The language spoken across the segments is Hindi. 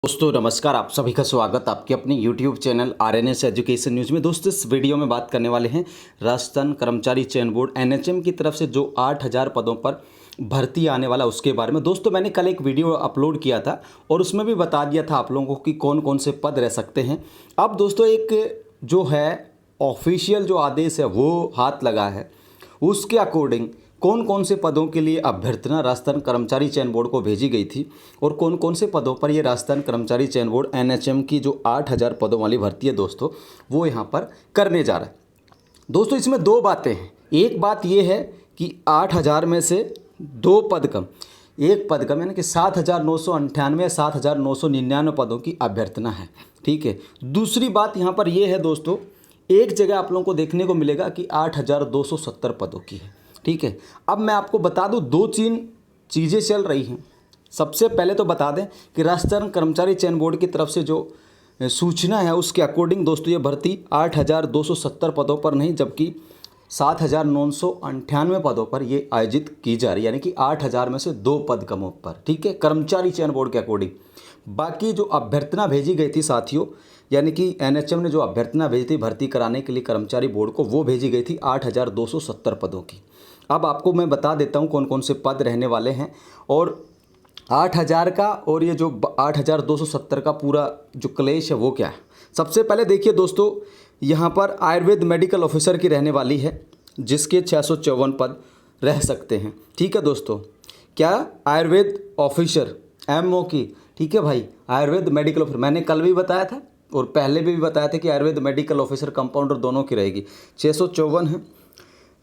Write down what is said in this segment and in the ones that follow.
दोस्तों नमस्कार, आप सभी का स्वागत आपके अपने YouTube channel RNS education news में। दोस्तों इस वीडियो में बात करने वाले हैं राजस्थान कर्मचारी चयन बोर्ड NHM की तरफ से जो 8000 पदों पर भर्ती आने वाला उसके बारे में। दोस्तों मैंने कल एक वीडियो अपलोड किया था और उसमें भी बता दिया था आप लोगों को कि कौन कौन से पद रह सकते हैं। अब दोस्तों एक जो है ऑफिशियल जो आदेश है वो हाथ लगा है, उसके अकॉर्डिंग कौन कौन से पदों के लिए अभ्यर्थना राजस्थान कर्मचारी चयन बोर्ड को भेजी गई थी और कौन कौन से पदों पर ये राजस्थान कर्मचारी चयन बोर्ड NHM की जो 8000 पदों वाली भर्ती है दोस्तों वो यहाँ पर करने जा रहा है। दोस्तों इसमें दो बातें हैं। एक बात ये है कि 8000 में से दो पद कम, एक पद कम, यानी कि 7998 या 7999 पदों की अभ्यर्थना है। ठीक है। दूसरी बात यहाँ पर यह है दोस्तों, एक जगह आप लोगों को देखने को मिलेगा कि 8270 पदों की है। ठीक है। अब मैं आपको बता दूं दो तीन चीज़ें चल रही हैं। सबसे पहले तो बता दें कि राजस्थान कर्मचारी चयन बोर्ड की तरफ से जो सूचना है उसके अकॉर्डिंग दोस्तों ये भर्ती 8270 पदों पर नहीं जबकि 7998 पदों पर ये आयोजित की जा रही है, यानी कि 8000 में से दो पद कमों पर। ठीक है, कर्मचारी चयन बोर्ड के अकॉर्डिंग। बाकी जो अभ्यर्थना भेजी गई थी साथियों, यानी कि NHM ने जो अभ्यर्थना भेजी थी भर्ती कराने के लिए कर्मचारी बोर्ड को, वो भेजी गई थी 8270 पदों की। अब आपको मैं बता देता हूँ कौन कौन से पद रहने वाले हैं और 8000 का और ये जो 8270 का पूरा जो क्लेश है वो क्या है। सबसे पहले देखिए दोस्तों, यहाँ पर आयुर्वेद मेडिकल ऑफिसर की रहने वाली है जिसके 654 पद रह सकते हैं। ठीक है दोस्तों, क्या आयुर्वेद ऑफिसर MO की, ठीक है भाई, आयुर्वेद मेडिकल ऑफिसर मैंने कल भी बताया था और पहले भी बताया था कि आयुर्वेद मेडिकल ऑफिसर कंपाउंडर दोनों की रहेगी, 654 है।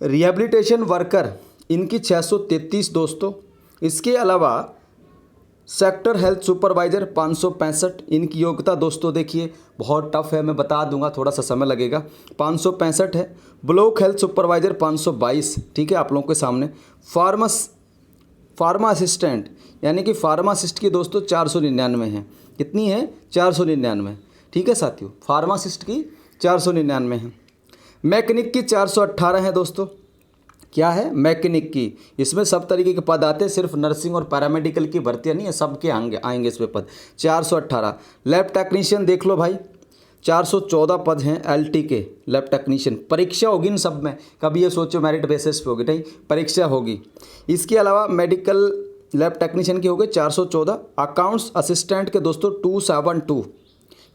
रिहेबिलिटेशन वर्कर इनकी 633 दोस्तों। इसके अलावा सेक्टर हेल्थ सुपरवाइज़र 565, इनकी योग्यता दोस्तों देखिए बहुत टफ है, मैं बता दूंगा, थोड़ा सा समय लगेगा। 565 है। ब्लॉक हेल्थ सुपरवाइज़र 522, ठीक है, आप लोगों के सामने। फार्मा असिस्टेंट यानी कि फार्मासिस्ट की दोस्तों 499 है। कितनी है? 499। ठीक है साथियों, फार्मासिस्ट की 499 है। मैकेनिक की 418 है दोस्तों। क्या है? मैकेनिक की। इसमें सब तरीके के पद आते हैं, सिर्फ नर्सिंग और पैरामेडिकल की भर्तियाँ नहीं है, सबके आएंगे इसमें पद। 418। लैब टेक्नीशियन देख लो भाई, 414 पद हैं LT के लैब टेक्नीशियन। परीक्षा होगी इन सब में, कभी ये सोचो मेरिट बेसिस पे होगी, नहीं, परीक्षा होगी। इसके अलावा मेडिकल लैब टेक्नीशियन के हो गए 414। अकाउंट्स असिस्टेंट के दोस्तों 272,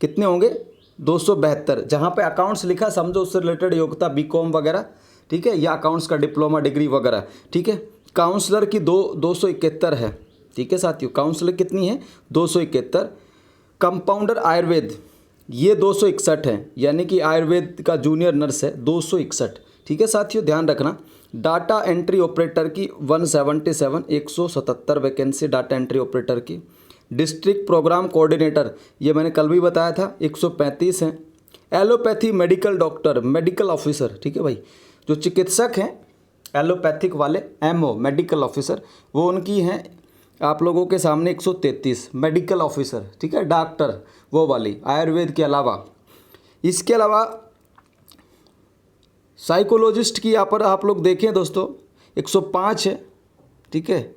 कितने होंगे? 272। जहाँ पे अकाउंट्स लिखा समझो उससे रिलेटेड योग्यता BCom वगैरह, ठीक है, या अकाउंट्स का डिप्लोमा डिग्री वगैरह। ठीक है। काउंसलर की 271 है। ठीक है साथियों, काउंसलर कितनी है? 271। कंपाउंडर आयुर्वेद ये 261 है, यानी कि आयुर्वेद का जूनियर नर्स है 261। ठीक है साथियों, ध्यान रखना। डाटा एंट्री ऑपरेटर की 177, 177 वैकेंसी डाटा एंट्री ऑपरेटर की। डिस्ट्रिक्ट प्रोग्राम कोऑर्डिनेटर ये मैंने कल भी बताया था, 135 हैं। Allopathy medical doctor medical officer, ठीक है भाई, जो चिकित्सक हैं एलोपैथिक वाले MO मेडिकल ऑफिसर, वो उनकी हैं आप लोगों के सामने 133 मेडिकल ऑफिसर। ठीक है, डॉक्टर वो वाली आयुर्वेद के अलावा। इसके अलावा साइकोलॉजिस्ट की यहाँ पर आप लोग देखें दोस्तों 105 है। ठीक है,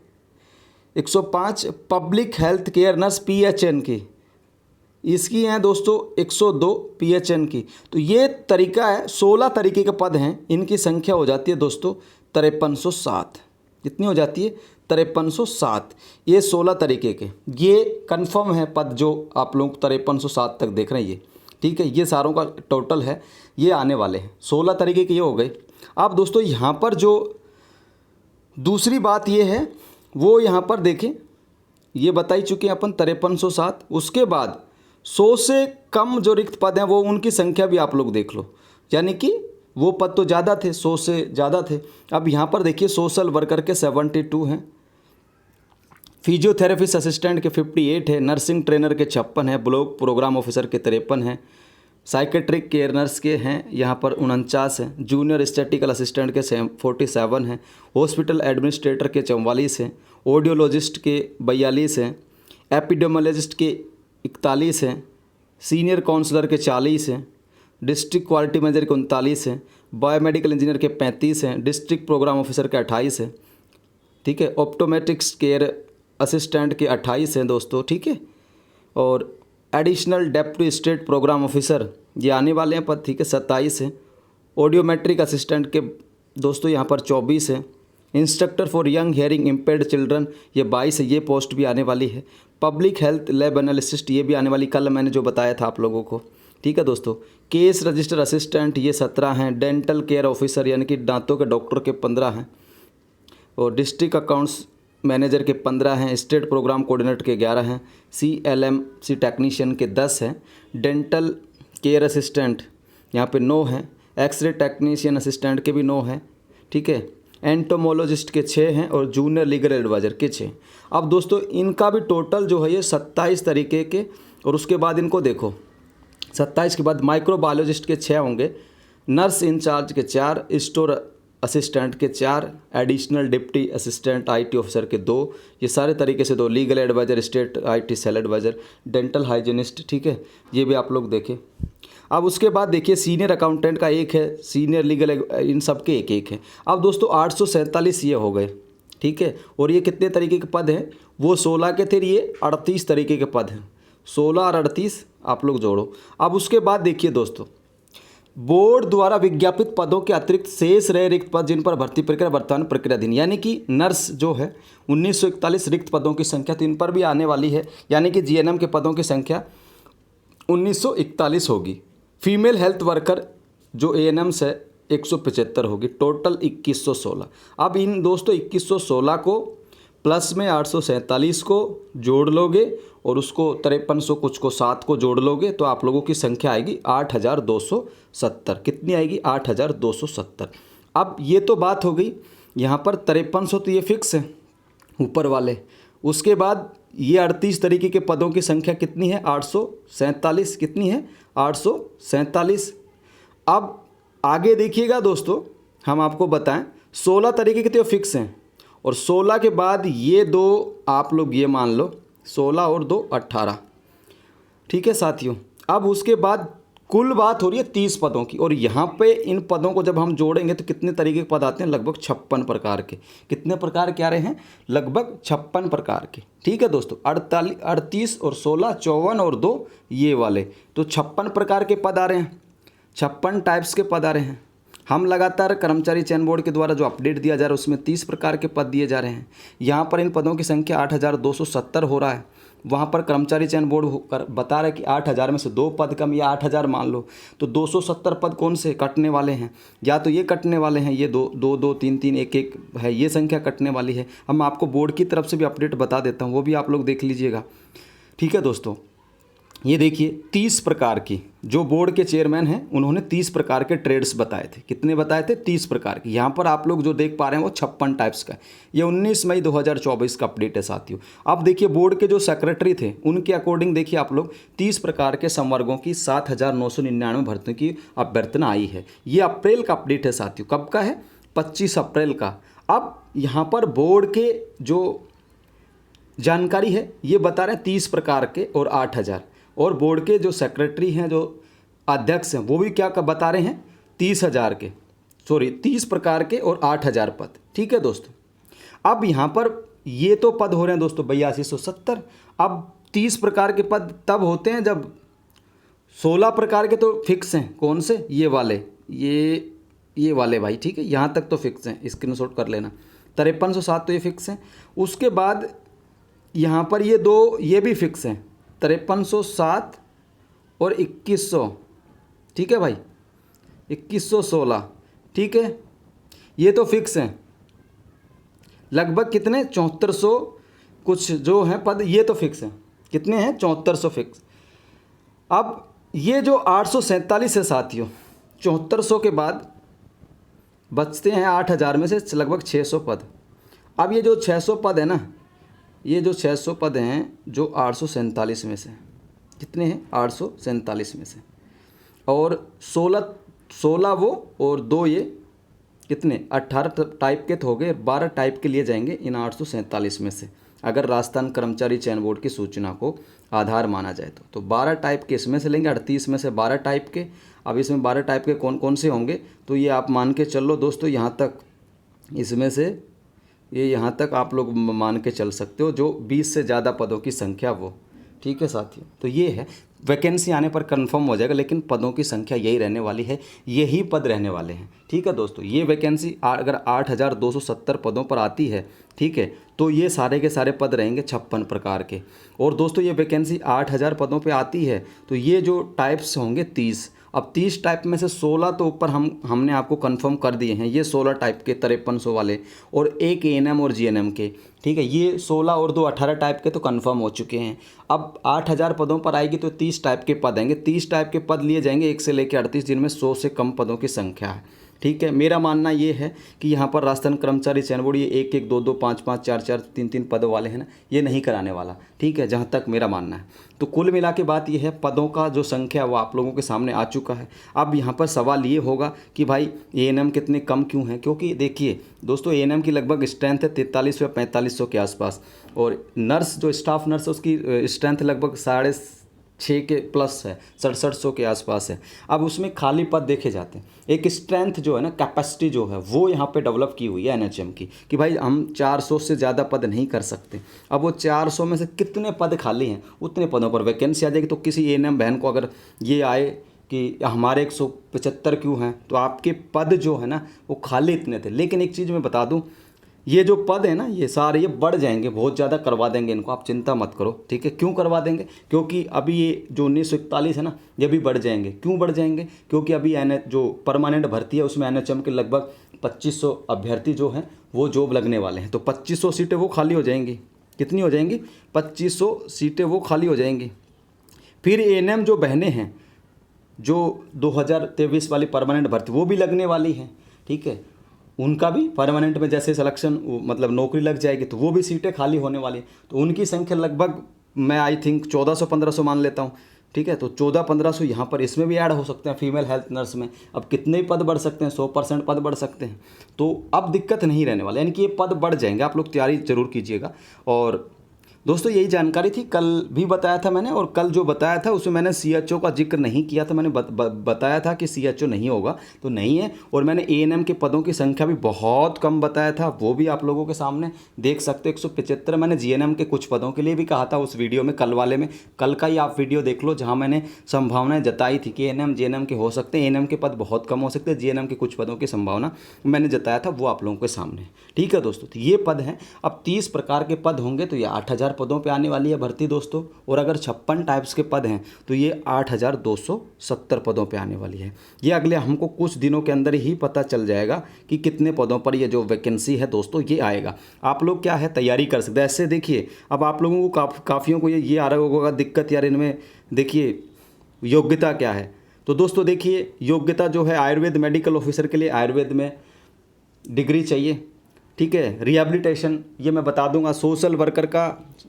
105। Public health care nurse PHN की, इसकी हैं दोस्तों 102 PHN की। तो ये तरीका है, 16 तरीके के पद हैं, इनकी संख्या हो जाती है दोस्तों 5307। कितनी हो जाती है? 5307। ये 16 तरीके के, ये कंफर्म है पद जो आप लोग 5307 तक देख रहे हैं ये। ठीक है, ये सारों का टोटल है, ये आने वाले हैं 16 तरीके के, ये हो गए। अब दोस्तों यहाँ पर जो दूसरी बात ये है वो यहाँ पर देखें, ये बता ही चुके हैं अपन 5307। उसके बाद 100 से कम जो रिक्त पद हैं वो उनकी संख्या भी आप लोग देख लो, यानी कि वो पद तो ज़्यादा थे, 100 से ज़्यादा थे। अब यहाँ पर देखिए सोशल वर्कर के 72 हैं, फिजियोथेरेपिस्ट असिस्टेंट के 58 है, नर्सिंग ट्रेनर के 56 है, ब्लॉक प्रोग्राम ऑफिसर के 53 हैं, साइकेट्रिक केयर नर्स के हैं यहाँ पर 49 हैं, जूनियर स्टैटिकल असिस्टेंट के 47 हैं, हॉस्पिटल एडमिनिस्ट्रेटर के 44 हैं, ऑडियोलॉजिस्ट के 42 हैं, एपिडेमोलॉजिस्ट के 41 हैं, सीनियर काउंसलर के 40 हैं, डिस्ट्रिक्ट क्वालिटी मैनेजर के 39 हैं, बायोमेडिकल इंजीनियर के 35 हैं, डिस्ट्रिक्ट प्रोग्राम ऑफिसर के 28 हैं। ठीक है, ऑप्टोमेट्रिक्स केयर असिस्टेंट के 28 हैं दोस्तों। ठीक है, और additional deputy state programme officer ये आने वाले हैं पद, ठीक है, 27 है। ऑडियोमेट्रिक असिस्टेंट के दोस्तों यहाँ पर 24 है। Instructor for young hearing impaired children ये 22 है, ये पोस्ट भी आने वाली है। पब्लिक हेल्थ लैब एनालिसिस्ट ये भी आने वाली, कल मैंने जो बताया था आप लोगों को, ठीक है दोस्तों। केस रजिस्टर असिस्टेंट ये 17 हैं। डेंटल केयर ऑफिसर यानी कि दांतों के डॉक्टर के 15 हैं। और डिस्ट्रिक्ट अकाउंट्स मैनेजर के 15 हैं। स्टेट प्रोग्राम कोऑर्डिनेटर के 11 हैं। CLMC टेक्नीशियन के 10 हैं। डेंटल केयर असिस्टेंट यहाँ पे 9 हैं। एक्सरे टेक्नीशियन असिस्टेंट के भी 9 हैं, ठीक है। एंटोमोलॉजिस्ट के 6 हैं और जूनियर लीगल एडवाइज़र के 6। अब दोस्तों इनका भी टोटल जो है ये 27 तरीके के, और उसके बाद इनको देखो 27 के बाद माइक्रोबायोलॉजिस्ट के 6 होंगे। नर्स इंचार्ज के 4, स्टोर असिस्टेंट के 4, additional deputy assistant IT officer के 2, ये सारे तरीके से 2, legal adviser, state IT cell adviser, dental hygienist, ठीक है, ये भी आप लोग देखें। अब उसके बाद देखिए सीनियर अकाउंटेंट का 1 है, सीनियर लीगल, इन सब के 1-1 है। अब दोस्तों 847 ये हो गए, ठीक है। और ये कितने तरीके के पद हैं, वो 16 के थे, ये 38 तरीके के पद हैं। 16 और 38 आप लोग जोड़ो। अब उसके बाद देखिए दोस्तों, बोर्ड द्वारा विज्ञापित पदों के अतिरिक्त शेष रहे रिक्त पद जिन पर भर्ती प्रक्रिया वर्तमान प्रक्रियाधीन, यानी कि नर्स जो है 1941 रिक्त पदों की संख्या, तो इन पर भी आने वाली है, यानी कि GNM के पदों की संख्या 1941 होगी। फीमेल हेल्थ वर्कर जो ANMs है 175 होगी, टोटल 2116। अब इन दोस्तों 2116 को प्लस में 847 को जोड़ लोगे और उसको 5300 कुछ को 7 को जोड़ लोगे तो आप लोगों की संख्या आएगी 8270। कितनी आएगी? 8270। अब ये तो बात हो गई यहाँ पर 5300, तो ये फिक्स है ऊपर वाले। उसके बाद ये 38 तरीके के पदों की संख्या कितनी है? 847। कितनी है? 847। अब आगे देखिएगा दोस्तों, हम आपको बताएं 16 तरीके के तो फिक्स हैं, और 16 के बाद ये 2 आप लोग ये मान लो 16 और 2 18, ठीक है साथियों। अब उसके बाद कुल बात हो रही है 30 पदों की, और यहाँ पे इन पदों को जब हम जोड़ेंगे तो कितने तरीके के पद आते हैं? लगभग 56 प्रकार के। कितने प्रकार के आ रहे हैं? लगभग 56 प्रकार के, ठीक है दोस्तों। 38 और 16, 54 और 2 ये वाले, तो 56 प्रकार के पद आ रहे हैं, 56 टाइप्स के पद आ रहे हैं। हम लगातार कर्मचारी चयन बोर्ड के द्वारा जो अपडेट दिया जा रहा है उसमें 30 प्रकार के पद दिए जा रहे हैं। यहाँ पर इन पदों की संख्या 8270 हो रहा है। वहाँ पर कर्मचारी चयन बोर्ड बता रहा है कि 8000 में से 2 पद कम, या 8000 मान लो, तो 270 पद कौन से कटने वाले हैं? या तो ये कटने वाले हैं, ये 2 2 2 3 3 1 1 है, ये संख्या कटने वाली है। हम आपको बोर्ड की तरफ से भी अपडेट बता देता हूँ, वो भी आप लोग देख लीजिएगा, ठीक है दोस्तों। ये देखिए 30 प्रकार की, जो बोर्ड के चेयरमैन हैं उन्होंने 30 प्रकार के ट्रेड्स बताए थे। कितने बताए थे? 30 प्रकार की। यहाँ पर आप लोग जो देख पा रहे हैं वो 56 टाइप्स का है। ये 19 मई 2024 का अपडेट है साथियों। अब देखिए बोर्ड के जो सेक्रेटरी थे उनके अकॉर्डिंग देखिए आप लोग 30 प्रकार के संवर्गों की 7999 भर्तियों की अभ्यर्थना आई है। ये अप्रैल का अपडेट है साथियों। कब का है? 25 अप्रैल का। अब यहाँ पर बोर्ड के जो जानकारी है ये बता रहे हैं 30 प्रकार के और 8000, और बोर्ड के जो सेक्रेटरी हैं, जो अध्यक्ष हैं, वो भी क्या बता रहे हैं? 30 प्रकार के और 8000 पद, ठीक है दोस्तों। अब यहाँ पर ये तो पद हो रहे हैं दोस्तों 8270। अब 30 प्रकार के पद तब होते हैं जब 16 प्रकार के तो फिक्स हैं। कौन से? ये वाले, ये वाले भाई, ठीक है, यहाँ तक तो फिक्स हैं, स्क्रीनशॉट कर लेना। 5307 तो ये फिक्स हैं। उसके बाद यहाँ पर ये 2 ये भी फिक्स हैं, 5307 और 2100, ठीक है भाई, 2116, ठीक है, ये तो फिक्स हैं। लगभग कितने? 7400 कुछ जो हैं पद, ये तो फिक्स हैं। कितने हैं? 7400 फिक्स। अब ये जो 847 है साथियों, 7400 के बाद बचते हैं 8000 में से लगभग 600 पद। अब ये जो 600 पद है ना, ये जो 600 पद हैं जो 847 में से, कितने हैं? 847 में से, और 16 वो और 2 ये, कितने? 18 टाइप के तो हो गए, 12 टाइप के लिए जाएंगे इन 847 में से, अगर राजस्थान कर्मचारी चयन बोर्ड की सूचना को आधार माना जाए तो 12 टाइप के इसमें से लेंगे, 38 में से 12 टाइप के। अब इसमें 12 टाइप के कौन कौन से होंगे? तो ये आप मान के चलो दोस्तों, यहाँ तक इसमें से ये यहाँ तक आप लोग मान के चल सकते हो, जो 20 से ज़्यादा पदों की संख्या वो, ठीक है साथियों, तो ये है वैकेंसी आने पर कंफर्म हो जाएगा, लेकिन पदों की संख्या यही रहने वाली है, यही पद रहने वाले हैं। ठीक है दोस्तों, ये वैकेंसी अगर 8,270 पदों पर आती है, ठीक है, तो ये सारे के सारे पद रहेंगे 56 प्रकार के। और दोस्तों ये वैकेंसी 8,000 पदों पे आती है, तो ये जो टाइप्स होंगे 30। अब 30 टाइप में से 16 तो ऊपर हमने आपको कंफर्म कर दिए हैं, ये 16 टाइप के 5300 वाले, और एक एएनएम और जीएनएम के। ठीक है, ये 16 और 2 18 टाइप के तो कंफर्म हो चुके हैं। अब 8,000 पदों पर आएगी तो 30 टाइप के पद आएंगे। 30 टाइप के पद लिए जाएंगे 1 से लेकर 38, जिनमें 100 से कम पदों की संख्या है। ठीक है, मेरा मानना ये है कि यहाँ पर राजस्थान कर्मचारी चयन बोर्ड ये 1-1, 2-2, 5-5, 4-4, 3-3 पदों वाले हैं ना, ये नहीं कराने वाला। ठीक है, जहाँ तक मेरा मानना है। तो कुल मिला के बात ये है, पदों का जो संख्या वो आप लोगों के सामने आ चुका है। अब यहाँ पर सवाल ये होगा कि भाई एएनएम कितने कम क्यों हैं, क्योंकि देखिए दोस्तों एएनएम की लगभग स्ट्रेंथ है 43 या 4500 के आसपास, और नर्स जो स्टाफ नर्स है उसकी स्ट्रेंथ लगभग 6.5 के प्लस है, 6700 के आसपास है। अब उसमें खाली पद देखे जाते हैं, एक स्ट्रेंथ जो है ना, कैपेसिटी जो है वो यहाँ पे डेवलप की हुई है एनएचएम की, कि भाई हम 400 से ज़्यादा पद नहीं कर सकते। अब वो 400 में से कितने पद खाली हैं, उतने पदों पर वैकेंसी आ जाएगी। तो किसी एएनएम बहन को अगर ये आए कि हमारे 175 क्यों हैं, तो आपके पद जो है ना वो खाली इतने थे। लेकिन एक चीज़ मैं बता दूँ, ये जो पद है ना ये सारे ये बढ़ जाएंगे, बहुत ज़्यादा करवा देंगे इनको, आप चिंता मत करो। ठीक है, क्यों करवा देंगे, क्योंकि अभी ये जो 1941 है ना, ये भी बढ़ जाएंगे। क्यों बढ़ जाएंगे, क्योंकि अभी जो परमानेंट भर्ती है उसमें एनएचएम के लगभग 2500 अभ्यर्थी जो हैं वो जॉब लगने वाले हैं। तो 2500 सीटें वो खाली हो जाएंगी। कितनी हो जाएंगी, 2500 सीटें वो खाली हो जाएंगी। फिर एएनएम जो बहनें हैं, जो 2023 वाली परमानेंट भर्ती वो भी लगने वाली है। ठीक है, उनका भी परमानेंट में जैसे सिलेक्शन मतलब नौकरी लग जाएगी तो वो भी सीटें खाली होने वाली हैं। तो उनकी संख्या लगभग मैं आई थिंक 1400-1500 मान लेता हूँ। ठीक है, तो 1400-1500 यहाँ पर इसमें भी ऐड हो सकते हैं फीमेल हेल्थ नर्स में। अब कितने पद बढ़ सकते हैं, 100% पद बढ़ सकते हैं। तो अब दिक्कत नहीं रहने वाला, यानी कि ये पद बढ़ जाएंगे। आप लोग तैयारी जरूर कीजिएगा। और दोस्तों यही जानकारी थी, कल भी बताया था मैंने, और कल जो बताया था उसमें मैंने सीएचओ का जिक्र नहीं किया था। मैंने बताया था कि सीएचओ नहीं होगा, तो नहीं है। और मैंने एएनएम के पदों की संख्या भी बहुत कम बताया था, वो भी आप लोगों के सामने देख सकते हो 175। मैंने जीएनएम के कुछ पदों के लिए भी कहा था उस वीडियो में, कल वाले में। कल का ही आप वीडियो देख लो, जहाँ मैंने संभावनाएं जताई थी कि एएनएम जीएनएम के हो सकते हैं, एएनएम के पद बहुत कम हो सकते हैं, जीएनएम के कुछ पदों की संभावना मैंने जताया था, वो आप लोगों के सामने। ठीक है दोस्तों, तो ये पद हैं। अब 30 प्रकार के पद होंगे तो ये 8,000 पदों पर आने वाली है भर्ती दोस्तों। और अगर 56 टाइप्स के पद हैं तो ये 8,270 पदों पे आने वाली है। ये अगले हमको कुछ दिनों के अंदर ही पता चल जाएगा कि कितने पदों पर ये जो वैकेंसी है दोस्तों ये आएगा। आप लोग क्या है तैयारी कर सकते हैं। ऐसे देखिए, अब आप लोगों को काफ़ियों को ये आ रहा होगा दिक्कत, यार इनमें देखिए योग्यता क्या है। तो दोस्तों देखिए, योग्यता जो है आयुर्वेद मेडिकल ऑफिसर के लिए आयुर्वेद में डिग्री चाहिए। ठीक है, रिहेबिलिटेशन ये मैं बता दूंगा, सोशल वर्कर का,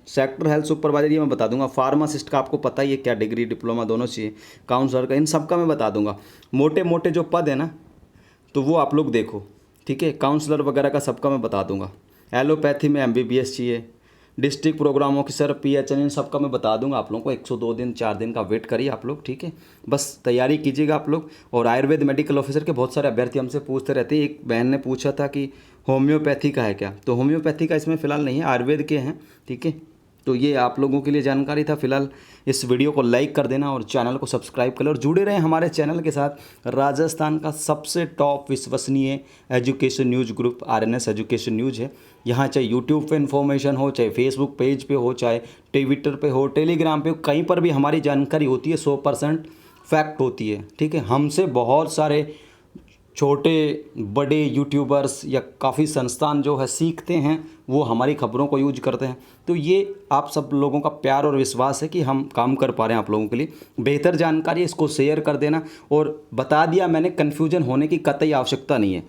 सेक्टर हेल्थ सुपरवाइजर ये मैं बता दूंगा, फार्मासिस्ट का आपको पता ही है क्या डिग्री डिप्लोमा दोनों चाहिए, काउंसलर का, इन सब का मैं बता दूंगा। मोटे मोटे जो पद है ना तो वो आप लोग देखो। ठीक है, काउंसलर वगैरह का सबका मैं बता दूंगा। एलोपैथी में एमबीबीएस चाहिए, डिस्ट्रिक्ट प्रोग्राम ऑफिसर, पीएचएन, इन सब का मैं बता दूंगा आप लोगों को। 102 दिन 4 दिन का वेट करिए आप लोग। ठीक है, बस तैयारी कीजिएगा आप लोग। और आयुर्वेद मेडिकल ऑफिसर के बहुत सारे अभ्यर्थी हमसे पूछते रहते हैं। एक बहन ने पूछा था कि होम्योपैथी का है क्या, तो होम्योपैथी का इसमें फ़िलहाल नहीं है, आयुर्वेद के हैं। ठीक है, तो ये आप लोगों के लिए जानकारी था। फिलहाल इस वीडियो को लाइक कर देना और चैनल को सब्सक्राइब कर लें और जुड़े रहें हमारे चैनल के साथ। राजस्थान का सबसे टॉप विश्वसनीय education news group RNS education news है। यहाँ चाहे यूट्यूब पे इन्फॉर्मेशन हो, चाहे फेसबुक पेज पे हो, चाहे ट्विटर पे हो, टेलीग्राम पे हो, कहीं पर भी हमारी जानकारी होती है 100% फैक्ट होती है। ठीक है, हमसे बहुत सारे छोटे बड़े यूट्यूबर्स या काफ़ी संस्थान जो है सीखते हैं, वो हमारी खबरों को यूज करते हैं। तो ये आप सब लोगों का प्यार और विश्वास है कि हम काम कर पा रहे हैं आप लोगों के लिए। बेहतर जानकारी इसको शेयर कर देना। और बता दिया मैंने, कन्फ्यूजन होने की कतई आवश्यकता नहीं है।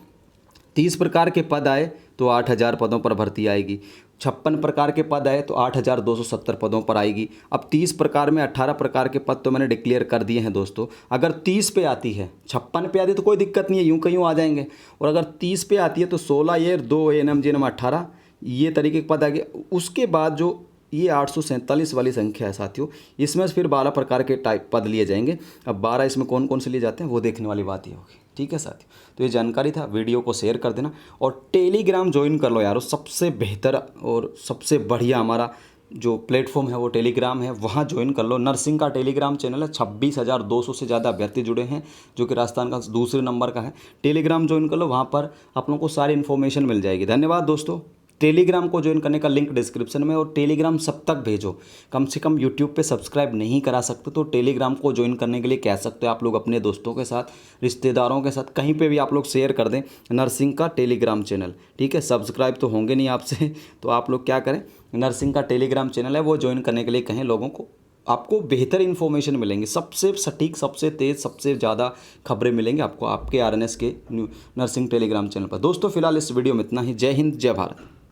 30 प्रकार के पद आए तो 8,000 पदों पर भर्ती आएगी। 56 प्रकार के पद आए तो 8,270 पदों पर आएगी। अब 30 प्रकार में 18 प्रकार के पद तो मैंने डिक्लेयर कर दिए हैं दोस्तों। अगर 30 पे आती है, 56 पे आती है तो कोई दिक्कत नहीं है, यूँ कहीं आ जाएंगे। और अगर 30 पे आती है तो 16 ये 2 एएनएम जीएनएम 18 ये तरीके के पद आ गए। उसके बाद जो ये 847 वाली संख्या है साथियों, इसमें फिर 12 प्रकार के टाइप पद लिए जाएंगे। अब 12 इसमें कौन कौन से लिए जाते हैं वो देखने वाली बात ही होगी। ठीक है साथियों, तो ये जानकारी था, वीडियो को शेयर कर देना और टेलीग्राम ज्वाइन कर लो यार। सबसे बेहतर और सबसे बढ़िया हमारा जो प्लेटफॉर्म है वो टेलीग्राम है, वहाँ ज्वाइन कर लो। नर्सिंग का टेलीग्राम चैनल है, 26,200 से ज़्यादा अभ्यर्थी जुड़े हैं, जो कि राजस्थान का दूसरे नंबर का है। टेलीग्राम ज्वाइन कर लो, वहाँ पर आप लोगों को सारी इन्फॉर्मेशन मिल जाएगी। धन्यवाद दोस्तों। टेलीग्राम को ज्वाइन करने का लिंक डिस्क्रिप्शन में, और टेलीग्राम सब तक भेजो। कम से कम यूट्यूब पे सब्सक्राइब नहीं करा सकते तो टेलीग्राम को ज्वाइन करने के लिए कह सकते हो आप लोग अपने दोस्तों के साथ, रिश्तेदारों के साथ, कहीं पे भी आप लोग शेयर कर दें नर्सिंग का टेलीग्राम चैनल। ठीक है, सब्सक्राइब तो होंगे नहीं आपसे, तो आप लोग क्या करें, नर्सिंग का टेलीग्राम चैनल है वो ज्वाइन करने के लिए कहें लोगों को। आपको बेहतर इन्फॉर्मेशन मिलेंगी, सबसे सटीक, सबसे तेज़, सबसे ज़्यादा खबरें मिलेंगी आपको आपके आरएनएस के नर्सिंग टेलीग्राम चैनल पर। दोस्तों फिलहाल इस वीडियो में इतना ही। जय हिंद, जय भारत।